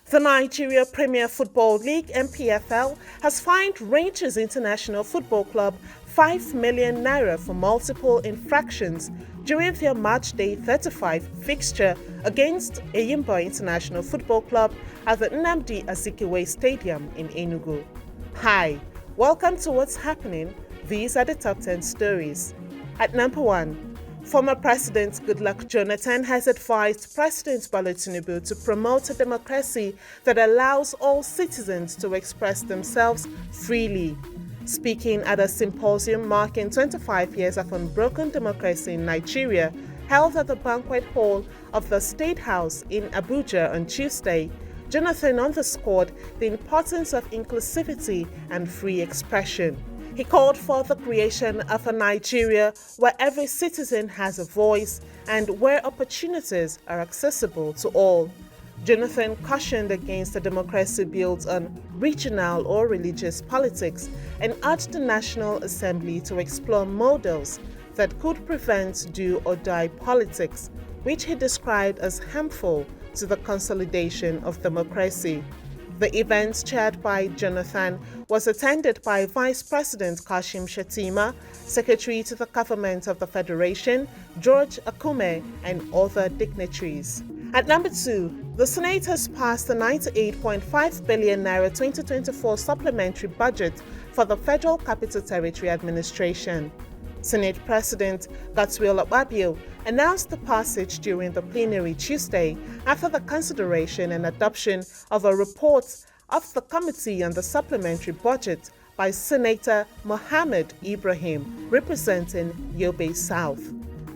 The Nigeria Premier Football League (NPFL) has fined Rangers International Football Club 5 million naira for multiple infractions during their Matchday 35 fixture against Eyimba International Football Club at the Nnamdi Azikiwe Stadium in Enugu. Hi, welcome to What's Happening. These are the top 10 stories. At number 1, former President Goodluck Jonathan has advised President Bola Tinubu to promote a democracy that allows all citizens to express themselves freely. Speaking at a symposium marking 25 years of unbroken democracy in Nigeria, held at the banquet hall of the State House in Abuja on Tuesday, Jonathan underscored the importance of inclusivity and free expression. He called for the creation of a Nigeria where every citizen has a voice and where opportunities are accessible to all. Jonathan cautioned against a democracy built on regional or religious politics and urged the National Assembly to explore models that could prevent do-or-die politics, which he described as harmful to the consolidation of democracy. The event, chaired by Jonathan, was attended by Vice President Kashim Shettima, Secretary to the Government of the Federation, George Akume, and other dignitaries. At number 2, the Senate has passed the 98.5 billion naira 2024 supplementary budget for the Federal Capital Territory Administration. Senate President Goodluck announced the passage during the plenary Tuesday after the consideration and adoption of a report of the Committee on the Supplementary Budget by Senator Mohammed Ibrahim, representing Yobe South.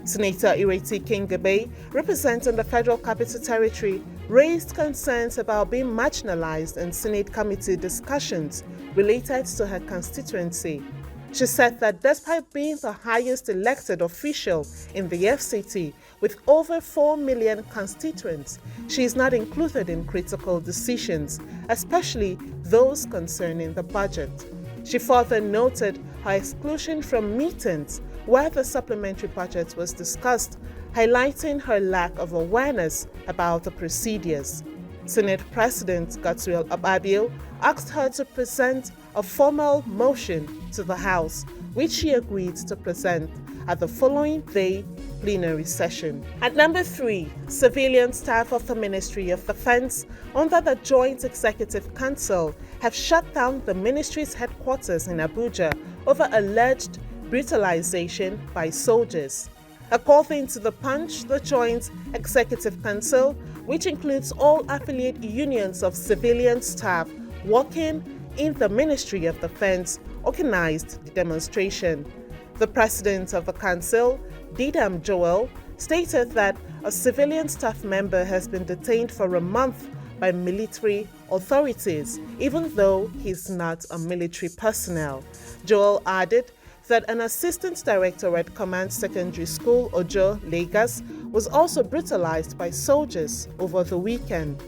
Senator Ireti Kingabe, representing the Federal Capital Territory, raised concerns about being marginalized in Senate committee discussions related to her constituency. She said that despite being the highest elected official in the FCT with over 4 million constituents, she is not included in critical decisions, especially those concerning the budget. She further noted her exclusion from meetings where the supplementary budget was discussed, highlighting her lack of awareness about the procedures. Senate President Goodluck asked her to present a formal motion to the House, which she agreed to present at the following day plenary session. At number 3, civilian staff of the Ministry of Defense under the Joint Executive Council have shut down the ministry's headquarters in Abuja over alleged brutalization by soldiers. According to the Punch, the Joint Executive Council, which includes all affiliate unions of civilian staff working in the Ministry of Defense, organized the demonstration. The president of the council, Didam Joel, stated that a civilian staff member has been detained for a month by military authorities, even though he's not a military personnel. Joel added that an assistant director at Command Secondary School, Ojo, Lagos, was also brutalized by soldiers over the weekend.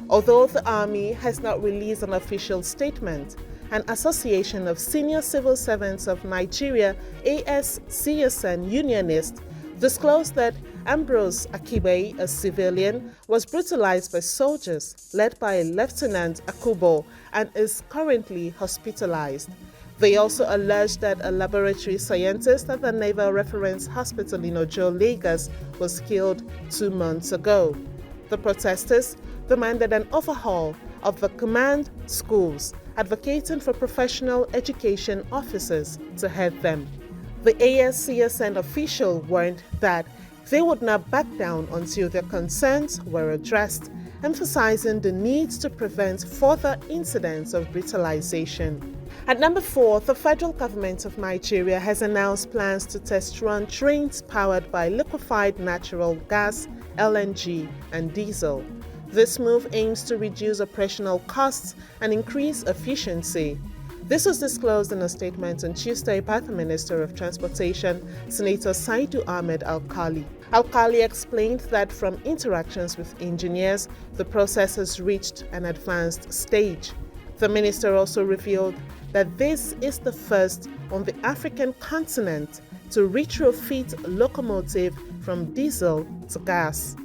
Although the Army has not released an official statement, an Association of Senior Civil Servants of Nigeria, ASCSN unionist, disclosed that Ambrose Akibe, a civilian, was brutalized by soldiers led by Lieutenant Akubo and is currently hospitalized. They also alleged that a laboratory scientist at the Naval Reference Hospital in Ojo, Lagos, was killed 2 months ago. The protesters demanded an overhaul of the command schools, advocating for professional education officers to head them. The ASCSN official warned that they would not back down until their concerns were addressed, emphasizing the need to prevent further incidents of brutalization. At number 4, the federal government of Nigeria has announced plans to test-run trains powered by liquefied natural gas, LNG, and diesel. This move aims to reduce operational costs and increase efficiency. This was disclosed in a statement on Tuesday by the Minister of Transportation, Senator Saidu Ahmed Alkali. Alkali explained that from interactions with engineers, the process has reached an advanced stage. The minister also revealed that this is the first on the African continent to retrofit locomotive from diesel to gas.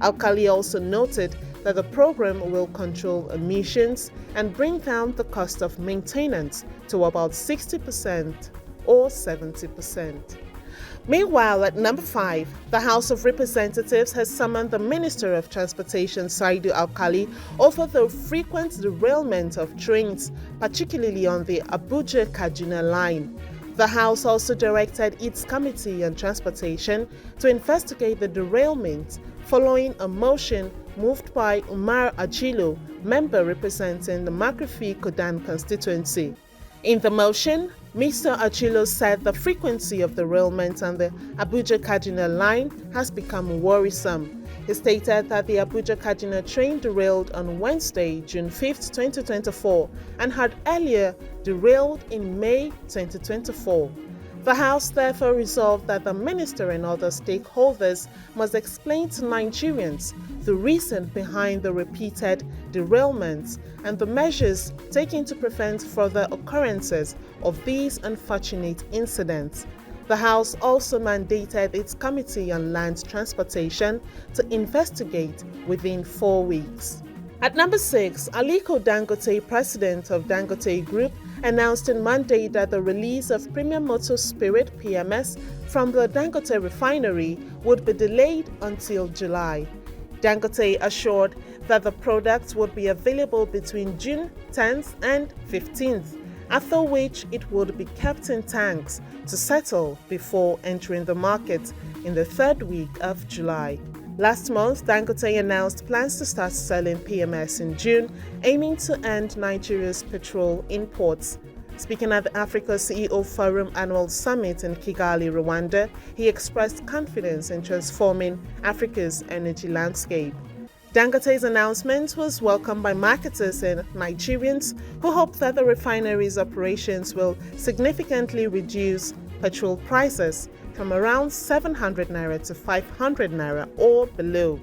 Alkali also noted that the program will control emissions and bring down the cost of maintenance to about 60% or 70%. Meanwhile, at number 5, the House of Representatives has summoned the Minister of Transportation, Saidu Alkali, over the frequent derailment of trains, particularly on the Abuja-Kaduna line. The House also directed its Committee on Transportation to investigate the derailment following a motion moved by Umar Ajilo, member representing the Abuja-Kaduna constituency. In the motion, Mr. Achillo said the frequency of derailment on the Abuja-Kaduna line has become worrisome. He stated that the Abuja-Kaduna train derailed on Wednesday, June 5, 2024, and had earlier derailed in May 2024. The House therefore resolved that the Minister and other stakeholders must explain to Nigerians the reason behind the repeated derailments and the measures taken to prevent further occurrences of these unfortunate incidents. The House also mandated its Committee on Land Transportation to investigate within 4 weeks. At number 6, Aliko Dangote, president of Dangote Group, announced on Monday that the release of premium motor spirit (PMS) from the Dangote Refinery would be delayed until July. Dangote assured that the product would be available between June 10th and 15th, after which it would be kept in tanks to settle before entering the market in the 3rd week of July. Last month, Dangote announced plans to start selling PMS in June, aiming to end Nigeria's petrol imports. Speaking at the Africa CEO Forum Annual Summit in Kigali, Rwanda, he expressed confidence in transforming Africa's energy landscape. Dangote's announcement was welcomed by marketers and Nigerians who hope that the refinery's operations will significantly reduce petrol prices from around 700 naira to 500 naira or below.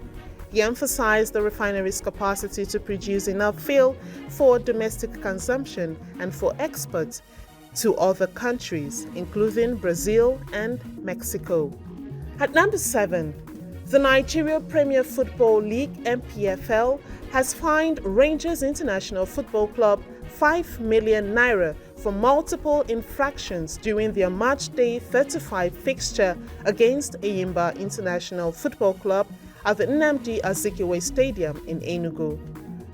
He emphasized the refinery's capacity to produce enough fuel for domestic consumption and for export to other countries, including Brazil and Mexico. At number 7, the Nigeria Premier Football League (NPFL) has fined Rangers International Football Club 5 million naira for multiple infractions during their March Day 35 fixture against Eyimba International Football Club at the Nnamdi Azikiwe Stadium in Enugu.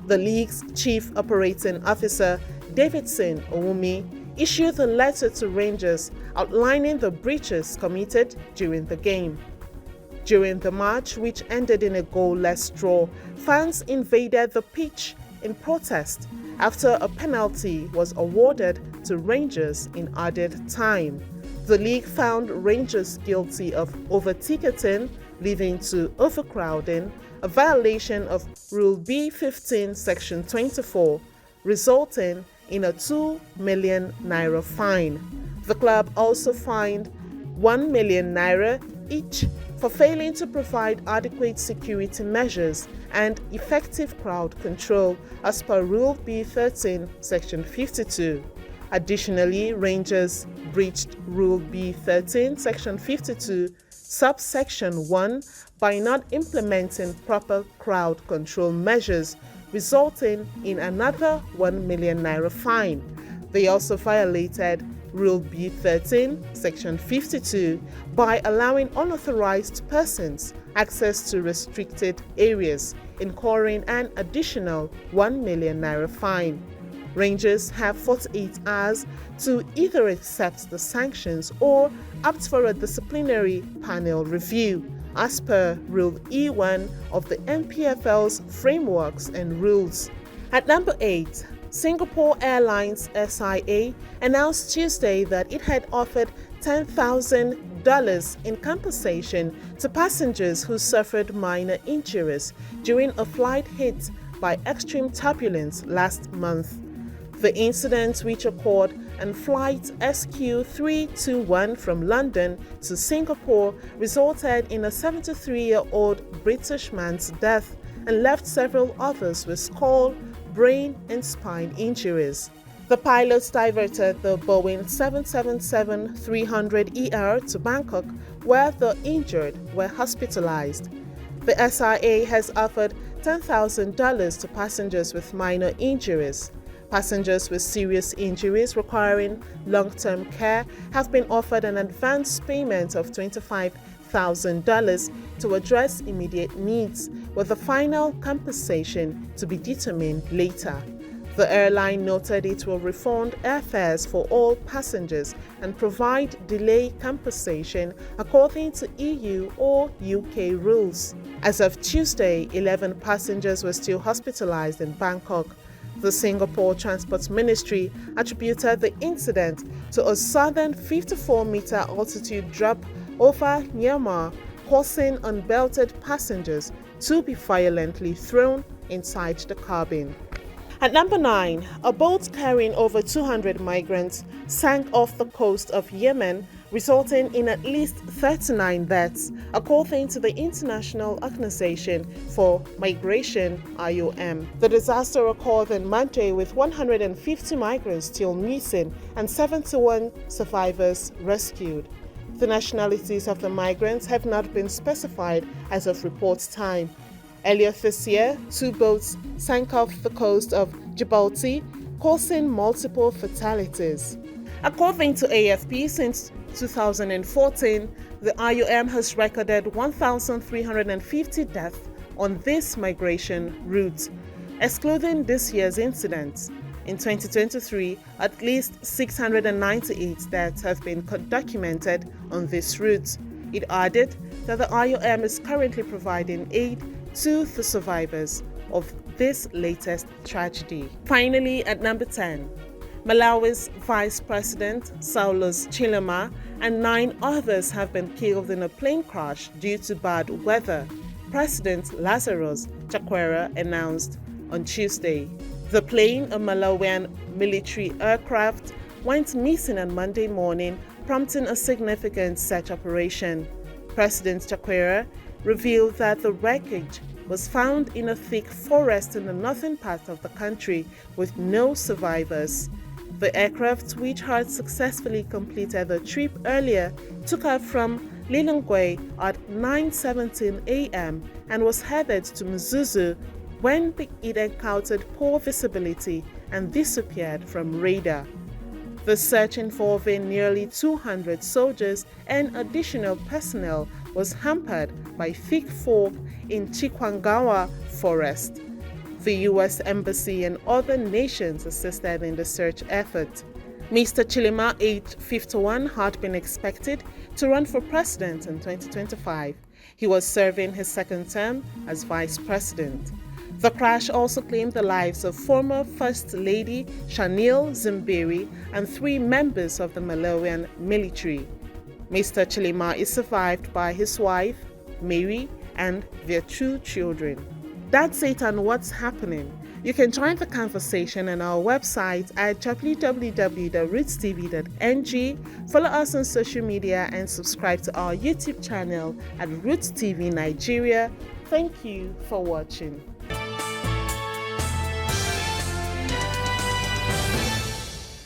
The league's chief operating officer, Davidson Owumi, issued a letter to Rangers outlining the breaches committed during the game. During the match, which ended in a goalless draw, fans invaded the pitch in protest after a penalty was awarded to Rangers in added time. The league found Rangers guilty of over-ticketing, leading to overcrowding, a violation of Rule B15, Section 24, resulting in a 2 million naira fine. The club also fined 1 million naira each for failing to provide adequate security measures and effective crowd control as per Rule B13, Section 52. Additionally, Rangers breached Rule B13, Section 52, subsection 1 by not implementing proper crowd control measures, resulting in another 1 million naira fine. They also violated Rule B13, Section 52, by allowing unauthorized persons access to restricted areas, incurring an additional 1 million naira fine. Rangers have 48 hours to either accept the sanctions or opt for a disciplinary panel review, as per Rule E1 of the NPFL's frameworks and rules. At number 8, Singapore Airlines SIA announced Tuesday that it had offered $10,000 in compensation to passengers who suffered minor injuries during a flight hit by extreme turbulence last month. The incident, which occurred on flight SQ321 from London to Singapore, resulted in a 73-year-old British man's death and left several others with skull, brain, and spine injuries. The pilots diverted the Boeing 777-300ER to Bangkok, where the injured were hospitalized. The SIA has offered $10,000 to passengers with minor injuries. Passengers with serious injuries requiring long-term care have been offered an advance payment of $25,000 to address immediate needs, with the final compensation to be determined later. The airline noted it will refund airfares for all passengers and provide delay compensation according to EU or UK rules. As of Tuesday, 11 passengers were still hospitalized in Bangkok. The Singapore Transport Ministry attributed the incident to a sudden 54-meter altitude drop over Yemen, causing unbelted passengers to be violently thrown inside the cabin. At number 9, a boat carrying over 200 migrants sank off the coast of Yemen, resulting in at least 39 deaths, according to the International Organization for Migration (IOM). The disaster occurred on Monday with 150 migrants still missing and 71 survivors rescued. The nationalities of the migrants have not been specified as of report time. Earlier this year, 2 boats sank off the coast of Djibouti, causing multiple fatalities. According to AFP, since 2014, the IOM has recorded 1,350 deaths on this migration route, excluding this year's incidents. In 2023, at least 698 deaths have been documented on this route. It added that the IOM is currently providing aid to the survivors of this latest tragedy. Finally, at number 10, Malawi's Vice President Saulos Chilima and 9 others have been killed in a plane crash due to bad weather, President Lazarus Chakwera announced on Tuesday. The plane, a Malawian military aircraft, went missing on Monday morning, prompting a significant search operation. President Chakwera revealed that the wreckage was found in a thick forest in the northern part of the country with no survivors. The aircraft, which had successfully completed the trip earlier, took off from Lilongwe at 9:17 a.m. and was headed to Mzuzu when it encountered poor visibility and disappeared from radar. The search, involving nearly 200 soldiers and additional personnel, was hampered by thick fog in Chikwangawa Forest. The U.S. Embassy and other nations assisted in the search effort. Mr. Chilima, aged 51, had been expected to run for president in 2025. He was serving his second term as vice president. The crash also claimed the lives of former First Lady Shanil Zimberi and 3 members of the Malawian military. Mr. Chilima is survived by his wife, Mary, and their 2 children. That's it on what's happening. You can join the conversation on our website at www.rootstv.ng, follow us on social media, and subscribe to our YouTube channel at Roots TV Nigeria. Thank you for watching.